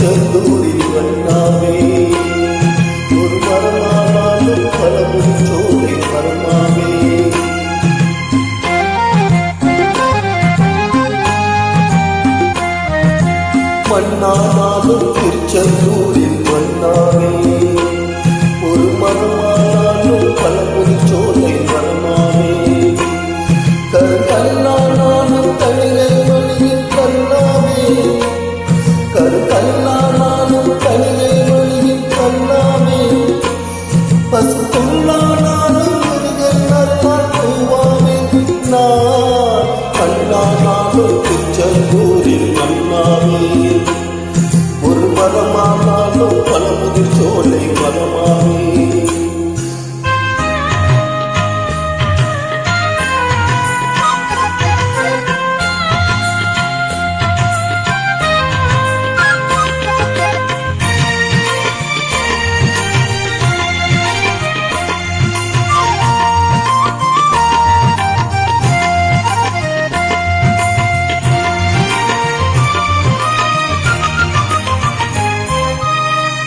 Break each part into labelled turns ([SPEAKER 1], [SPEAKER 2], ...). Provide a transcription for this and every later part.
[SPEAKER 1] திருச்செந்தூரில் வந்தாவே ஒரு மரமானாலும் பலமும் சோலை மரமாவே மண்ணானாலும் திருச்செந்தூரில் வந்தாவே ஒரு மரமானாலும் பலமும் சோலை மரமாவே கருக்கல்லானாலும் தனிலை வழியில் கல்லாவே கருக்கல்லானாலும் தனிலை வழியில் கல்லாவே பசுக்குள்ளானாலும் முருகன் அருளால் பூவாவே நான் கல்லானாலும் திருச்செந்தூரில் மண்ணாவே ஒரு மரமானாலும் பலமுதிர் சோலை மரமாவே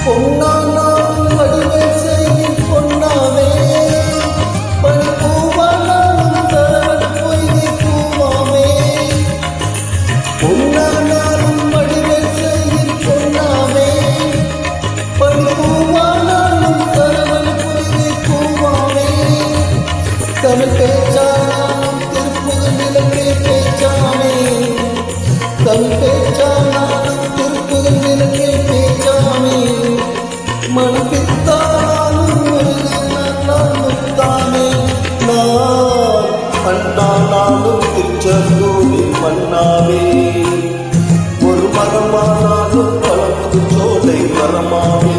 [SPEAKER 1] பொன்னானாலும் வடிவேல் செய்யும் பொன்னாவே பனிப்பூவானாலும் தரவன் பொய்கை பூவாமே பொன்னானாலும் வடிவேல் செய்யும் பொன்னாவே பனிப்பூவானாலும் தரவன் பொய்கை பூவாமே தமிழ் பேச்சானாலும் திருப்புகழ் நிலக்கே பேச்சாமே தமிழ் பேச்சானாலும் திருப்புகழ் நிலக்கே பேச்சாமே மனப்பித்தாலும் முருகன் முத்தானே நான் அண்ணானாலும் திருச்செந்தூரில் மண்ணாவே ஒரு மரமானாலும் பலமுது சோலை மரமாவே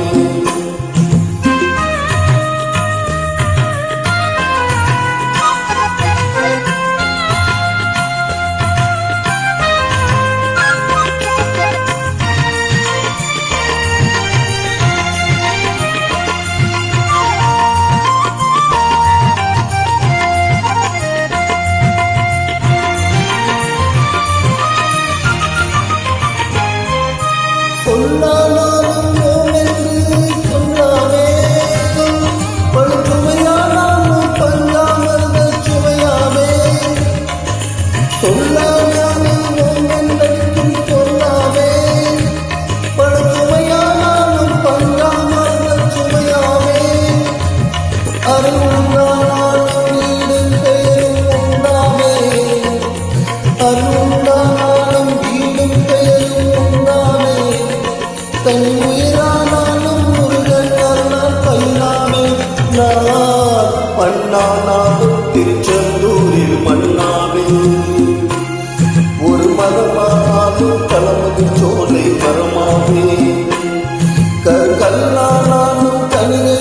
[SPEAKER 1] சொல்லானாலும் ஓமென்று சொல்லாமே பழுச்சுமையானாலும் பஞ்சாமர்ந்த சுவையாமே சொல்லானாலும் ஓமென்றடிக்கும் சொல்லாமே பழுச்சுமையானாலும் பஞ்சாமர்ந்த சுவையாமே அருளானாலும் வீடும் பெயரும் உண்டாமே அருளானாலும் வீடும் பெயரும் உண்டாமே தன் உயிரானாலும் முருகன் அருளால் பயிராமே நான் பண்ணானாலும் திருச்செந்தூரில் மண்ணாவே ஒரு மரமானாலும் பலமுது சோலை மரமாவே கல்லானாலும் தனிலை